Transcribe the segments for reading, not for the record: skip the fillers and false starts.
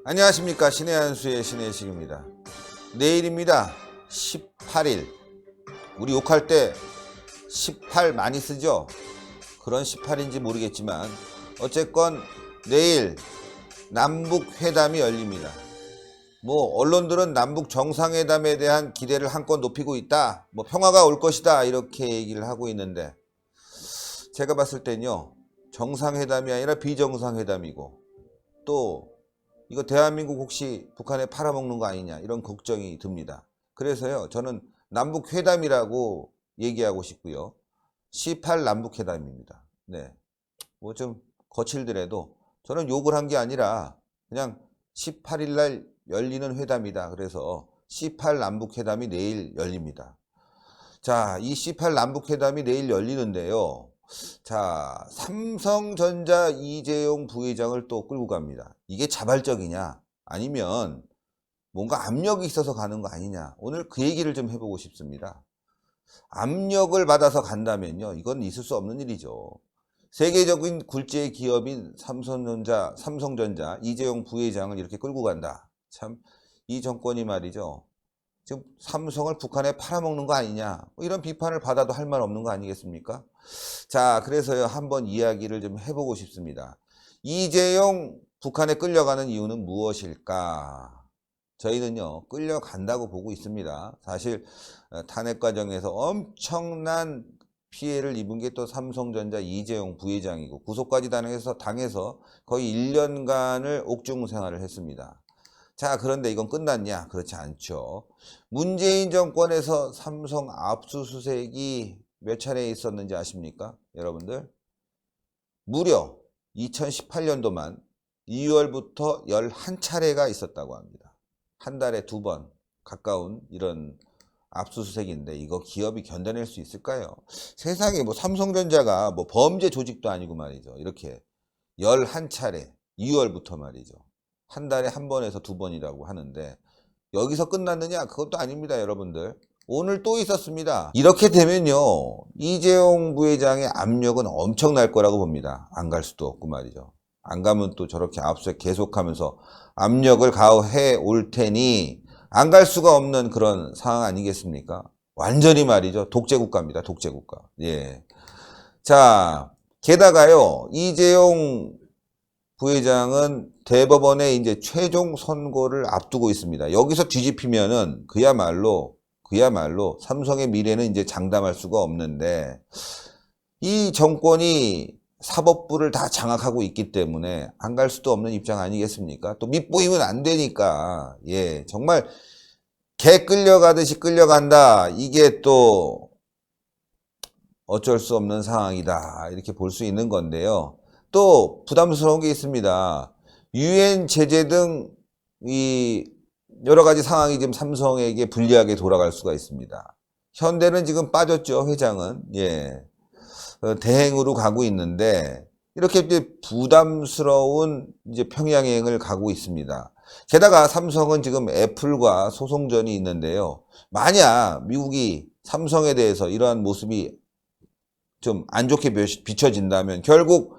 안녕하십니까. 신의 한수의 신의식입니다. 내일입니다. 18일. 우리 욕할 때 18 많이 쓰죠? 그런 18인지 모르겠지만 어쨌건 내일 남북회담이 열립니다. 언론들은 남북 정상회담에 대한 기대를 한껏 높이고 있다. 평화가 올 것이다. 이렇게 얘기를 하고 있는데 제가 봤을 땐요. 정상회담이 아니라 비정상회담이고 또 이거 대한민국 혹시 북한에 팔아먹는 거 아니냐 이런 걱정이 듭니다. 그래서요 저는 남북회담이라고 얘기하고 싶고요. 18 남북회담입니다. 네, 좀 거칠더라도 저는 욕을 한 게 아니라 그냥 18일 날 열리는 회담이다. 그래서 18 남북회담이 내일 열립니다. 자, 이 18 남북회담이 내일 열리는데요. 자, 삼성전자 이재용 부회장을 또 끌고 갑니다. 이게 자발적이냐 아니면 뭔가 압력이 있어서 가는 거 아니냐, 오늘 그 얘기를 좀 해보고 싶습니다. 압력을 받아서 간다면요 이건 있을 수 없는 일이죠. 세계적인 굴지의 기업인 삼성전자 이재용 부회장을 이렇게 끌고 간다. 참 이 정권이 말이죠 지금 삼성을 북한에 팔아먹는 거 아니냐 이런 비판을 받아도 할 말 없는 거 아니겠습니까? 자, 그래서요 한번 이야기를 좀 해보고 싶습니다. 이재용 북한에 끌려가는 이유는 무엇일까? 저희는요 끌려간다고 보고 있습니다. 사실 탄핵 과정에서 엄청난 피해를 입은 게 또 삼성전자 이재용 부회장이고 구속까지 당해서 거의 1년간을 옥중 생활을 했습니다. 자, 그런데 이건 끝났냐? 그렇지 않죠. 문재인 정권에서 삼성 압수수색이 몇 차례 있었는지 아십니까? 여러분들? 무려 2018년도만 2월부터 11차례가 있었다고 합니다. 한 달에 2번 가까운 이런 압수수색인데 이거 기업이 견뎌낼 수 있을까요? 세상에 삼성전자가 범죄 조직도 아니고 말이죠. 이렇게 11차례 2월부터 말이죠. 한 달에 한 번에서 2번이라고 하는데 여기서 끝났느냐? 그것도 아닙니다, 여러분들. 오늘 또 있었습니다. 이렇게 되면요 이재용 부회장의 압력은 엄청날 거라고 봅니다. 안 갈 수도 없고 말이죠. 안 가면 또 저렇게 압수수색 계속하면서 압력을 가해 올 테니 안 갈 수가 없는 그런 상황 아니겠습니까? 완전히 말이죠 독재국가입니다. 독재국가. 예. 자, 게다가요 이재용 부회장은 대법원에 이제 최종 선고를 앞두고 있습니다. 여기서 뒤집히면은 그야말로 삼성의 미래는 이제 장담할 수가 없는데 이 정권이 사법부를 다 장악하고 있기 때문에 안 갈 수도 없는 입장 아니겠습니까? 또 밑보이면 안 되니까 정말 개 끌려가듯이 끌려간다. 이게 또 어쩔 수 없는 상황이다. 이렇게 볼 수 있는 건데요. 또 부담스러운 게 있습니다. 유엔 제재 등 이 여러 가지 상황이 지금 삼성에게 불리하게 돌아갈 수가 있습니다. 현대는 지금 빠졌죠. 회장은 대행으로 가고 있는데 이렇게 이제 부담스러운 이제 평양행을 가고 있습니다. 게다가 삼성은 지금 애플과 소송전이 있는데요. 만약 미국이 삼성에 대해서 이러한 모습이 좀 안 좋게 비춰진다면 결국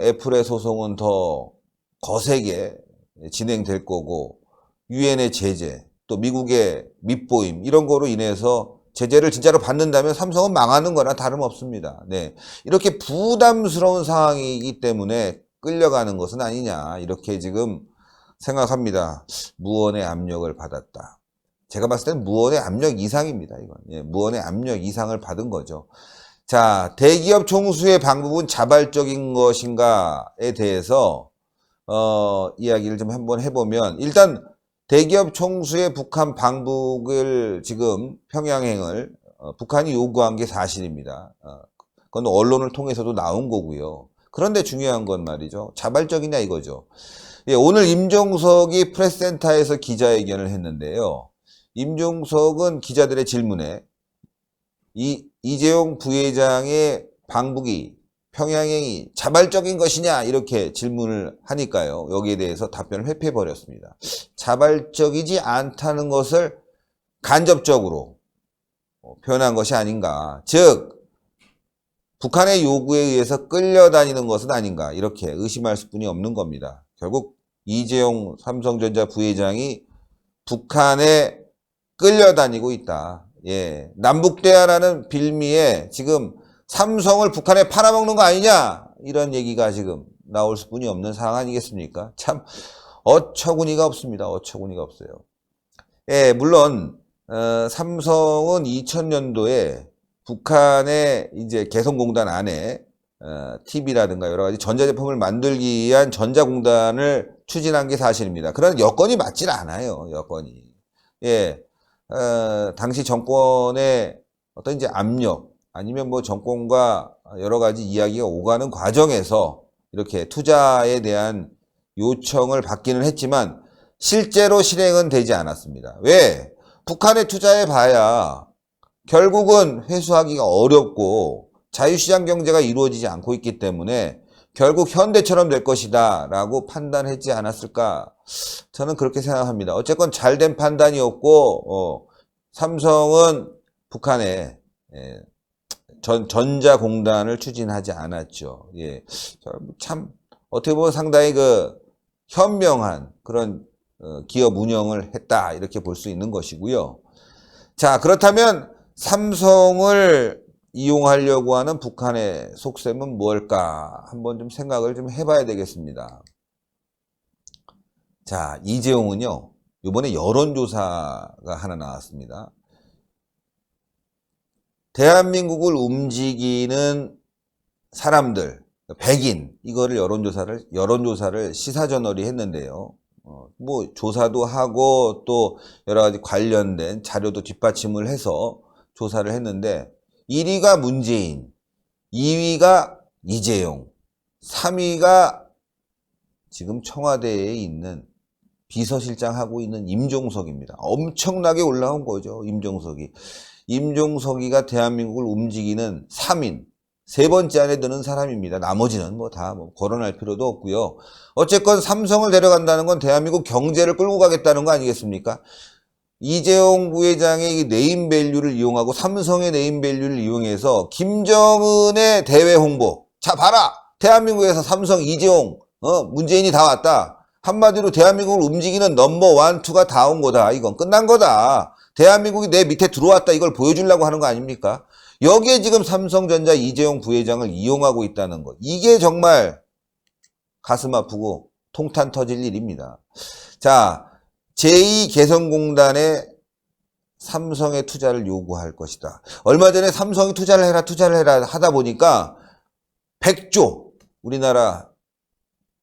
애플의 소송은 더 거세게 진행될 거고 유엔의 제재 또 미국의 밑보임 이런 거로 인해서 제재를 진짜로 받는다면 삼성은 망하는 거나 다름없습니다. 네, 이렇게 부담스러운 상황이기 때문에 끌려가는 것은 아니냐 이렇게 지금 생각합니다. 무언의 압력을 받았다. 제가 봤을 때는 무언의 압력 이상입니다. 이건 무언의 압력 이상을 받은 거죠. 자, 대기업 총수의 방북은 자발적인 것인가에 대해서 이야기를 좀 한번 해보면 일단 대기업 총수의 북한 방북을 지금 평양행을 북한이 요구한 게 사실입니다. 그건 언론을 통해서도 나온 거고요. 그런데 중요한 건 말이죠. 자발적이냐 이거죠. 오늘 임종석이 프레스센터에서 기자회견을 했는데요. 임종석은 기자들의 질문에 이재용 부회장의 방북이 평양행이 자발적인 것이냐 이렇게 질문을 하니까요. 여기에 대해서 답변을 회피해버렸습니다. 자발적이지 않다는 것을 간접적으로 표현한 것이 아닌가. 즉 북한의 요구에 의해서 끌려다니는 것은 아닌가 이렇게 의심할 수뿐이 없는 겁니다. 결국 이재용 삼성전자 부회장이 북한에 끌려다니고 있다. 예, 남북대화라는 빌미에 지금 삼성을 북한에 팔아먹는 거 아니냐 이런 얘기가 지금 나올 수뿐이 없는 상황 아니겠습니까? 참 어처구니가 없습니다. 어처구니가 없어요. 예, 물론 삼성은 2000년도에 북한의 이제 개성공단 안에 TV라든가 여러 가지 전자제품을 만들기 위한 전자공단을 추진한 게 사실입니다. 그러나 여건이 맞질 않아요. 여건이. 예, 당시 정권의 어떤 이제 압력 아니면 뭐 정권과 여러 가지 이야기가 오가는 과정에서 이렇게 투자에 대한 요청을 받기는 했지만 실제로 실행은 되지 않았습니다. 왜? 북한에 투자해 봐야 결국은 회수하기가 어렵고 자유시장 경제가 이루어지지 않고 있기 때문에 결국 현대처럼 될 것이다 라고 판단했지 않았을까? 저는 그렇게 생각합니다. 어쨌건 잘된 판단이었고 삼성은 북한에 전자공단을 추진하지 않았죠. 예, 참 어떻게 보면 상당히 그 현명한 그런 기업 운영을 했다 이렇게 볼 수 있는 것이고요. 자, 그렇다면 삼성을 이용하려고 하는 북한의 속셈은 무엇일까 한번 좀 생각을 좀 해봐야 되겠습니다. 자, 이재용은요 이번에 여론조사가 하나 나왔습니다. 대한민국을 움직이는 사람들, 백인, 이거를 여론조사를 시사저널이 했는데요. 뭐, 조사도 하고 또 여러 가지 관련된 자료도 뒷받침을 해서 조사를 했는데, 1위가 문재인, 2위가 이재용, 3위가 지금 청와대에 있는 비서실장 하고 있는 임종석입니다. 엄청나게 올라온 거죠, 임종석이. 임종석이가 대한민국을 움직이는 3인, 세 번째 안에 드는 사람입니다. 나머지는 뭐 다 거론할 필요도 없고요. 어쨌건 삼성을 데려간다는 건 대한민국 경제를 끌고 가겠다는 거 아니겠습니까? 이재용 부회장의 이 네임밸류를 이용하고 삼성의 네임밸류를 이용해서 김정은의 대외 홍보. 자, 봐라! 대한민국에서 삼성, 이재용, 문재인이 다 왔다. 한마디로 대한민국을 움직이는 넘버 1, 2가 다 온 거다. 이건 끝난 거다. 대한민국이 내 밑에 들어왔다. 이걸 보여주려고 하는 거 아닙니까? 여기에 지금 삼성전자 이재용 부회장을 이용하고 있다는 것. 이게 정말 가슴 아프고 통탄 터질 일입니다. 자, 제2개성공단에 삼성의 투자를 요구할 것이다. 얼마 전에 삼성이 투자를 해라 하다 보니까 100조, 우리나라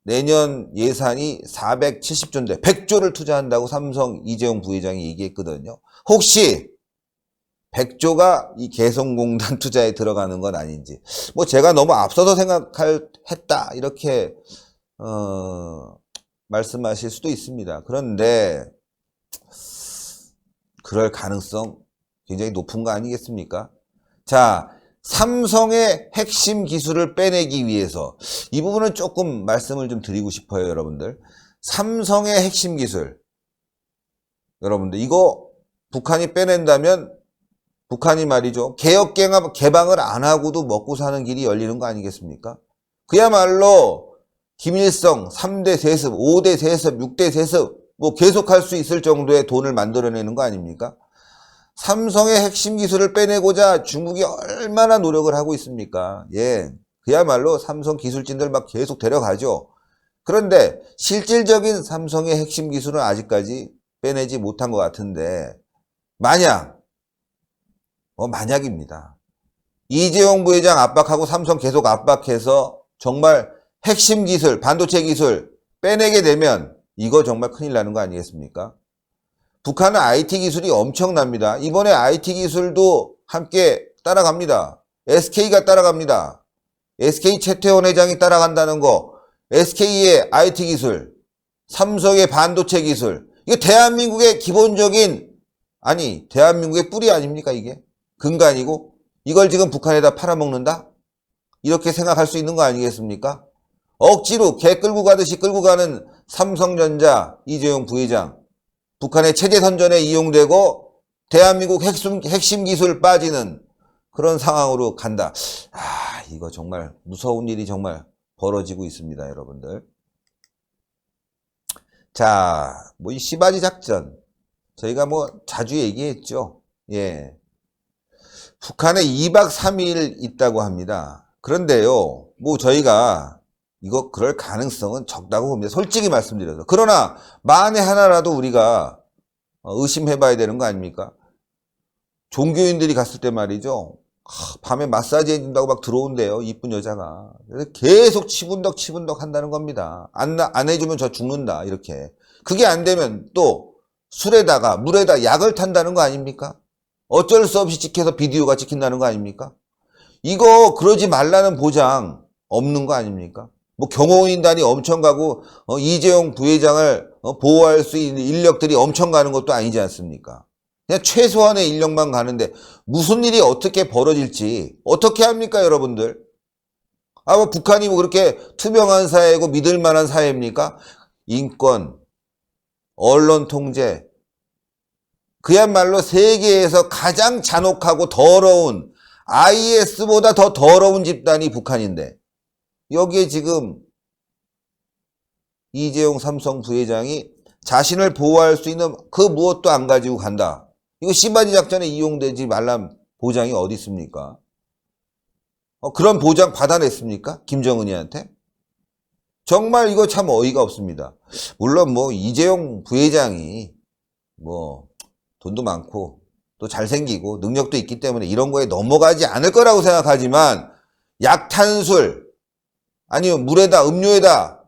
내년 예산이 470조인데 100조를 투자한다고 삼성 이재용 부회장이 얘기했거든요. 혹시 100조가 이 개성공단 투자에 들어가는 건 아닌지. 뭐 제가 너무 앞서서 했다 이렇게 말씀하실 수도 있습니다. 그런데 그럴 가능성 굉장히 높은 거 아니겠습니까? 자, 삼성의 핵심 기술을 빼내기 위해서 이 부분은 조금 말씀을 좀 드리고 싶어요, 여러분들. 삼성의 핵심 기술, 여러분들 이거 북한이 빼낸다면 북한이 말이죠, 개혁 개방을 안 하고도 먹고 사는 길이 열리는 거 아니겠습니까? 그야말로 김일성 3대 세습, 5대 세습, 6대 세습 뭐 계속할 수 있을 정도의 돈을 만들어내는 거 아닙니까? 삼성의 핵심 기술을 빼내고자 중국이 얼마나 노력을 하고 있습니까? 예, 그야말로 삼성 기술진들 막 계속 데려가죠. 그런데 실질적인 삼성의 핵심 기술은 아직까지 빼내지 못한 것 같은데 만약입니다. 이재용 부회장 압박하고 삼성 계속 압박해서 정말 핵심 기술, 반도체 기술 빼내게 되면 이거 정말 큰일 나는 거 아니겠습니까? 북한은 IT 기술이 엄청납니다. 이번에 IT 기술도 함께 따라갑니다. SK가 따라갑니다. SK 최태원 회장이 따라간다는 거, SK의 IT 기술, 삼성의 반도체 기술, 이게 대한민국의 기본적인, 대한민국의 뿌리 아닙니까 이게? 근간이고 이걸 지금 북한에다 팔아먹는다? 이렇게 생각할 수 있는 거 아니겠습니까? 억지로 개 끌고 가듯이 끌고 가는 삼성전자 이재용 부회장, 북한의 체제 선전에 이용되고 대한민국 핵심 기술 빠지는 그런 상황으로 간다. 이거 정말 무서운 일이 정말 벌어지고 있습니다, 여러분들. 자, 이 시바지 작전. 저희가 자주 얘기했죠. 예. 북한에 2박 3일 있다고 합니다. 그런데요, 저희가 이거 그럴 가능성은 적다고 봅니다. 솔직히 말씀드려서. 그러나 만에 하나라도 우리가 의심해봐야 되는 거 아닙니까? 종교인들이 갔을 때 말이죠. 밤에 마사지 해준다고 막 들어온대요. 이쁜 여자가. 그래서 계속 치분덕 한다는 겁니다. 안 해주면 저 죽는다. 이렇게. 그게 안 되면 또 술에다가 물에다 약을 탄다는 거 아닙니까? 어쩔 수 없이 찍혀서 비디오가 찍힌다는 거 아닙니까? 이거 그러지 말라는 보장 없는 거 아닙니까? 경호인단이 엄청 가고 이재용 부회장을 보호할 수 있는 인력들이 엄청 가는 것도 아니지 않습니까? 그냥 최소한의 인력만 가는데 무슨 일이 어떻게 벌어질지 어떻게 합니까, 여러분들? 북한이 그렇게 투명한 사회고 믿을 만한 사회입니까? 인권, 언론 통제, 그야말로 세계에서 가장 잔혹하고 더러운 IS보다 더 더러운 집단이 북한인데 여기에 지금 이재용 삼성 부회장이 자신을 보호할 수 있는 그 무엇도 안 가지고 간다. 이거 시바지 작전에 이용되지 말란 보장이 어디 있습니까? 그런 보장 받아냈습니까? 김정은이한테? 정말 이거 참 어이가 없습니다. 물론 이재용 부회장이 돈도 많고 또 잘생기고 능력도 있기 때문에 이런 거에 넘어가지 않을 거라고 생각하지만 약탄술 아니면 물에다 음료에다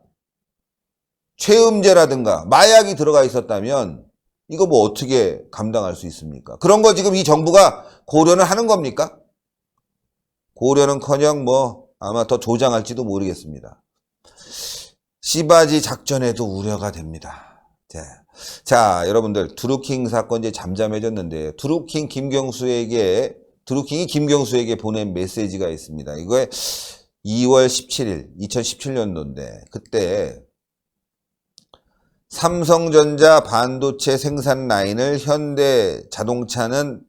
최음제라든가 마약이 들어가 있었다면 이거 어떻게 감당할 수 있습니까? 그런 거 지금 이 정부가 고려는 하는 겁니까? 고려는커녕 아마 더 조장할지도 모르겠습니다. 시바지 작전에도 우려가 됩니다. 자, 여러분들 드루킹 사건 이제 잠잠해졌는데 드루킹이 김경수에게 보낸 메시지가 있습니다. 이거에 2월 17일 2017년도인데 그때 삼성전자 반도체 생산 라인을 현대자동차는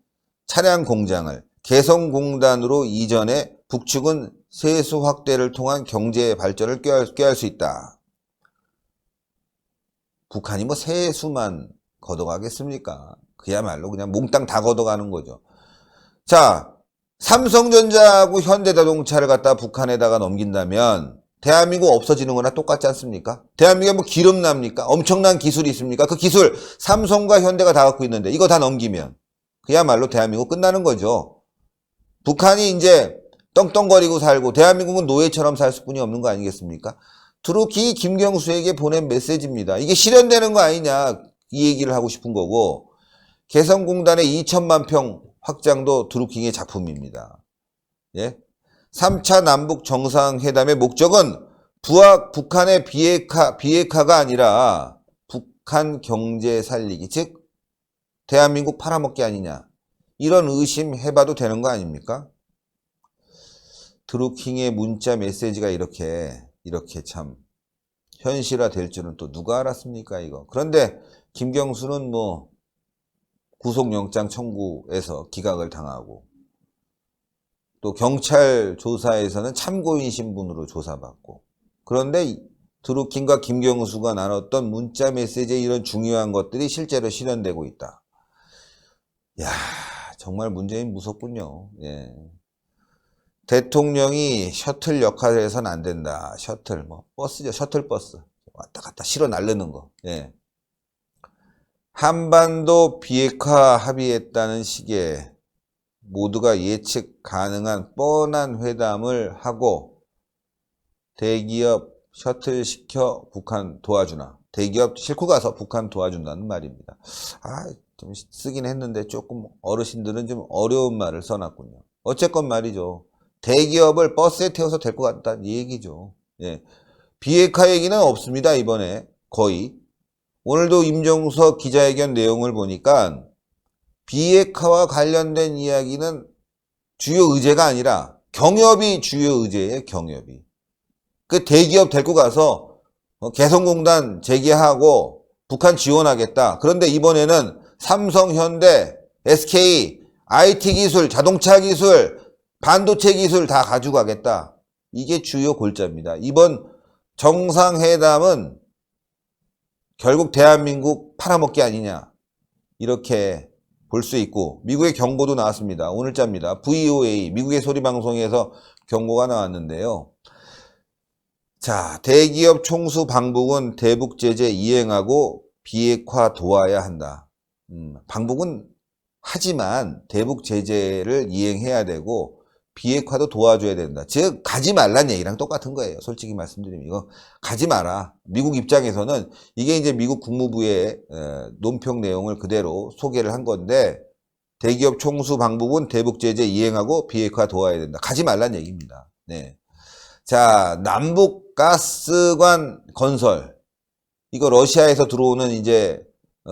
차량 공장을 개성공단으로 이전해 북측은 세수 확대를 통한 경제 발전을 꾀할 수 있다. 북한이 세수만 걷어가겠습니까? 그야말로 그냥 몽땅 다 걷어가는 거죠. 자, 삼성전자하고 현대자동차를 갖다 북한에다가 넘긴다면 대한민국 없어지는 거나 똑같지 않습니까? 대한민국에 기름 납니까? 엄청난 기술이 있습니까? 그 기술 삼성과 현대가 다 갖고 있는데 이거 다 넘기면 그야말로 대한민국 끝나는 거죠. 북한이 이제 떵떵거리고 살고 대한민국은 노예처럼 살 수뿐이 없는 거 아니겠습니까? 드루킹이 김경수에게 보낸 메시지입니다. 이게 실현되는 거 아니냐 이 얘기를 하고 싶은 거고 개성공단의 2천만 평 확장도 드루킹의 작품입니다. 예? 3차 남북 정상회담의 목적은 북한의 비핵화가 아니라 북한 경제 살리기, 즉 대한민국 팔아먹기 아니냐 이런 의심 해봐도 되는 거 아닙니까? 드루킹의 문자 메시지가 이렇게 참 현실화 될 줄은 또 누가 알았습니까 이거. 그런데 김경수는 구속영장 청구에서 기각을 당하고 또 경찰 조사에서는 참고인 신분으로 조사받고 그런데 드루킹과 김경수가 나눴던 문자 메시지에 이런 중요한 것들이 실제로 실현되고 있다. 야, 정말 문재인 무섭군요. 예. 대통령이 셔틀 역할을 해서는 안 된다. 셔틀, 버스죠. 셔틀버스. 왔다 갔다 실어 날르는 거. 예. 한반도 비핵화 합의했다는 식의 모두가 예측 가능한 뻔한 회담을 하고 대기업 셔틀 시켜 북한 도와주나. 대기업 싣고 가서 북한 도와준다는 말입니다. 좀 쓰긴 했는데 조금 어르신들은 좀 어려운 말을 써놨군요. 어쨌건 말이죠. 대기업을 버스에 태워서 데리고 갔다는 얘기죠. 예. 비핵화 얘기는 없습니다. 이번에 거의. 오늘도 임종석 기자회견 내용을 보니까 비핵화와 관련된 이야기는 주요 의제가 아니라 경협이 주요 의제예요. 경협이. 그 대기업 데리고 가서 개성공단 재개하고 북한 지원하겠다. 그런데 이번에는 삼성, 현대 SK, IT 기술, 자동차 기술, 반도체 기술 다 가지고 가겠다. 이게 주요 골자입니다. 이번 정상회담은 결국 대한민국 팔아먹기 아니냐. 이렇게 볼 수 있고, 미국의 경고도 나왔습니다. 오늘자입니다. VOA, 미국의 소리방송에서 경고가 나왔는데요. 자, 대기업 총수 방북은 대북 제재 이행하고 비핵화 도와야 한다. 방북은 하지만 대북 제재를 이행해야 되고 비핵화도 도와줘야 된다. 즉 가지 말란 얘기랑 똑같은 거예요. 솔직히 말씀드리면 이거 가지 마라. 미국 입장에서는 이게 이제 미국 국무부의 논평 내용을 그대로 소개를 한 건데, 대기업 총수 방북은 대북 제재 이행하고 비핵화 도와야 된다. 가지 말란 얘기입니다. 네. 자, 남북 가스관 건설, 이거 러시아에서 들어오는 이제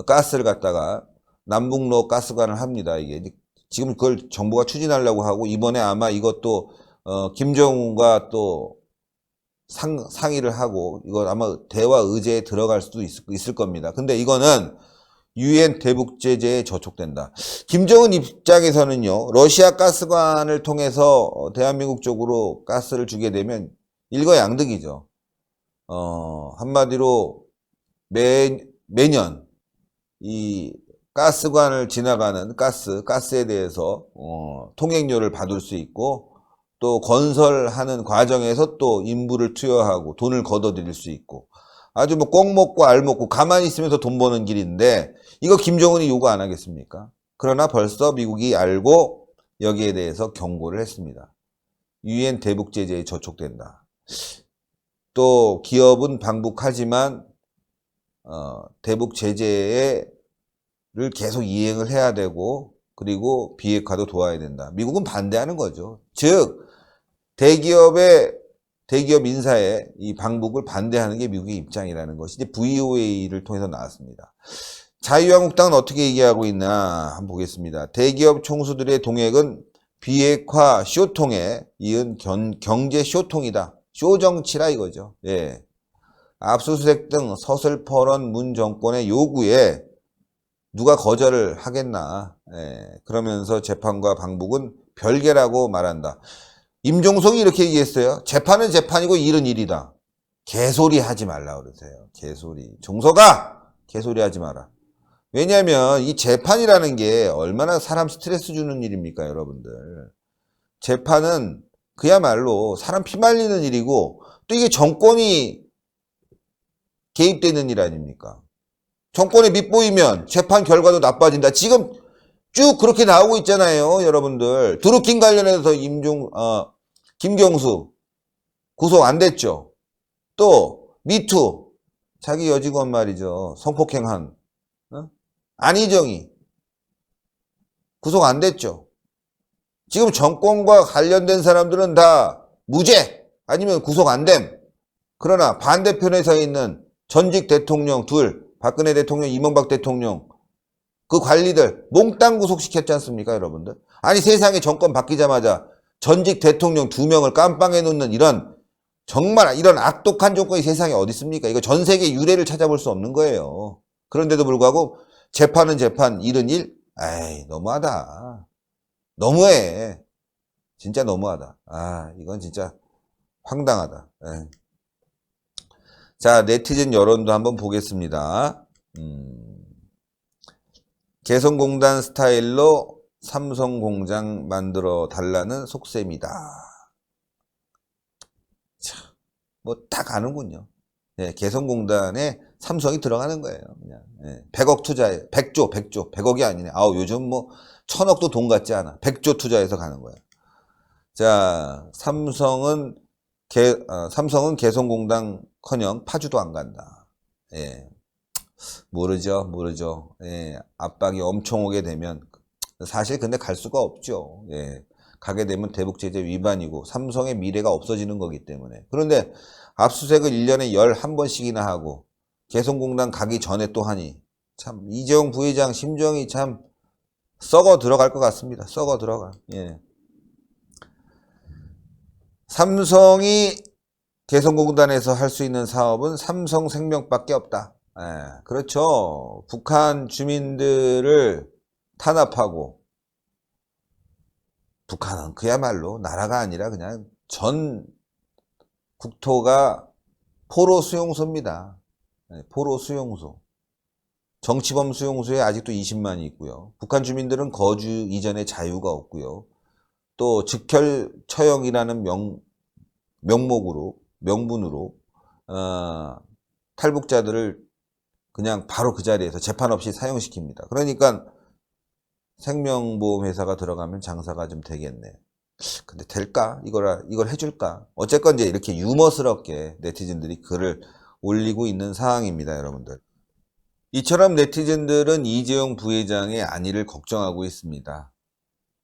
가스를 갖다가 남북로 가스관을 합니다. 이게 지금 그걸 정부가 추진하려고 하고, 이번에 아마 이것도 김정은과 또 상의를 하고 이거 아마 대화 의제에 들어갈 수도 있을 겁니다. 근데 이거는 유엔 대북 제재에 저촉된다. 김정은 입장에서는요, 러시아 가스관을 통해서 대한민국 쪽으로 가스를 주게 되면 일거양득이죠. 한마디로 매년 이 가스관을 지나가는 가스에 대해서 통행료를 받을 수 있고, 또 건설하는 과정에서 또 인부를 투여하고 돈을 걷어들일 수 있고, 아주 뭐 꼭 먹고 알 먹고 가만히 있으면서 돈 버는 길인데, 이거 김정은이 요구 안 하겠습니까? 그러나 벌써 미국이 알고 여기에 대해서 경고를 했습니다. 유엔 대북 제재에 저촉된다. 또 기업은 방북하지만 대북 제재를 계속 이행을 해야 되고, 그리고 비핵화도 도와야 된다. 미국은 반대하는 거죠. 즉 대기업 인사의 이 방북을 반대하는 게 미국의 입장이라는 것이 이제 VOA를 통해서 나왔습니다. 자유한국당은 어떻게 얘기하고 있나 한번 보겠습니다. 대기업 총수들의 동행은 비핵화 쇼통에 이은 경제 쇼통이다. 쇼정치라 이거죠. 예. 압수수색 등 서슬퍼런 문 정권의 요구에 누가 거절을 하겠나. 예. 그러면서 재판과 방북은 별개라고 말한다. 임종석이 이렇게 얘기했어요. 재판은 재판이고 일은 일이다. 개소리 하지 말라 그러세요. 개소리. 종석아! 개소리 하지 마라. 왜냐하면 이 재판이라는 게 얼마나 사람 스트레스 주는 일입니까, 여러분들. 재판은 그야말로 사람 피 말리는 일이고, 또 이게 정권이 개입되는 일 아닙니까? 정권에 밑보이면 재판 결과도 나빠진다. 지금 쭉 그렇게 나오고 있잖아요, 여러분들. 드루킹 관련해서 김경수 구속 안 됐죠. 또 미투 자기 여직원 말이죠. 성폭행한 안희정이 구속 안 됐죠. 지금 정권과 관련된 사람들은 다 무죄 아니면 구속 안 됨. 그러나 반대편에 서 있는 전직 대통령 둘, 박근혜 대통령, 이명박 대통령, 그 관리들 몽땅 구속시켰지 않습니까, 여러분들? 아니, 세상에 정권 바뀌자마자 전직 대통령 2명을 깜빵에 놓는 정말 이런 악독한 정권이 세상에 어디 있습니까? 이거 전 세계 유례를 찾아볼 수 없는 거예요. 그런데도 불구하고 재판은 재판, 일은 일? 에이, 너무하다. 너무해. 진짜 너무하다. 아, 이건 진짜 황당하다. 에이. 자, 네티즌 여론도 한번 보겠습니다. 개성공단 스타일로 삼성공장 만들어 달라는 속셈이다. 참, 뭐 다 가는군요. 예, 개성공단에 삼성이 들어가는 거예요. 그냥. 예, 100억 투자에 100조 100억이 아니네. 아우, 요즘 뭐 1000억도 돈 같지 않아. 100조 투자해서 가는 거예요. 자, 삼성은 개성공단커녕 파주도 안 간다. 예. 모르죠. 예, 압박이 엄청 오게 되면 사실 근데 갈 수가 없죠. 예, 가게 되면 대북 제재 위반이고 삼성의 미래가 없어지는 거기 때문에. 그런데 압수수색을 1년에 11번씩이나 하고 개성공단 가기 전에 또 하니 참 이재용 부회장 심정이 참 썩어 들어갈 것 같습니다. 썩어 들어가. 예. 삼성이 개성공단에서 할 수 있는 사업은 삼성생명밖에 없다. 예, 그렇죠. 북한 주민들을 탄압하고 북한은 그야말로 나라가 아니라 그냥 전 국토가 포로 수용소입니다. 포로 수용소. 정치범 수용소에 아직도 20만이 있고요. 북한 주민들은 거주 이전에 자유가 없고요. 또 즉결 처형이라는 명분으로 탈북자들을 그냥 바로 그 자리에서 재판 없이 사형시킵니다. 그러니까 생명보험회사가 들어가면 장사가 좀 되겠네. 근데 될까? 이걸 해줄까? 어쨌건 이제 이렇게 유머스럽게 네티즌들이 글을 올리고 있는 상황입니다, 여러분들. 이처럼 네티즌들은 이재용 부회장의 안위를 걱정하고 있습니다.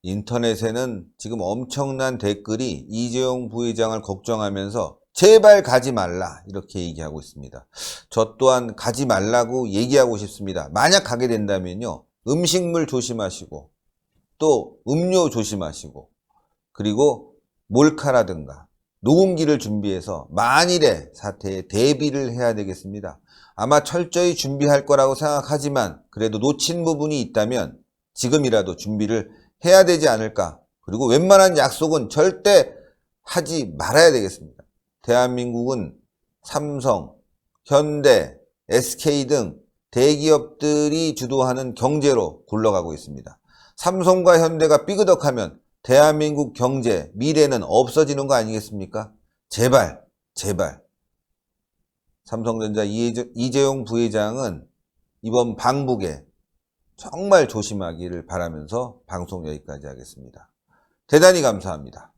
인터넷에는 지금 엄청난 댓글이 이재용 부회장을 걱정하면서 제발 가지 말라 이렇게 얘기하고 있습니다. 저 또한 가지 말라고 얘기하고 싶습니다. 만약 가게 된다면요, 음식물 조심하시고 또 음료 조심하시고 그리고 몰카라든가 녹음기를 준비해서 만일의 사태에 대비를 해야 되겠습니다. 아마 철저히 준비할 거라고 생각하지만 그래도 놓친 부분이 있다면 지금이라도 준비를 해야 되지 않을까. 그리고 웬만한 약속은 절대 하지 말아야 되겠습니다. 대한민국은 삼성, 현대, SK 등 대기업들이 주도하는 경제로 굴러가고 있습니다. 삼성과 현대가 삐그덕하면 대한민국 경제, 미래는 없어지는 거 아니겠습니까? 제발. 삼성전자 이재용 부회장은 이번 방북에 정말 조심하기를 바라면서 방송 여기까지 하겠습니다. 대단히 감사합니다.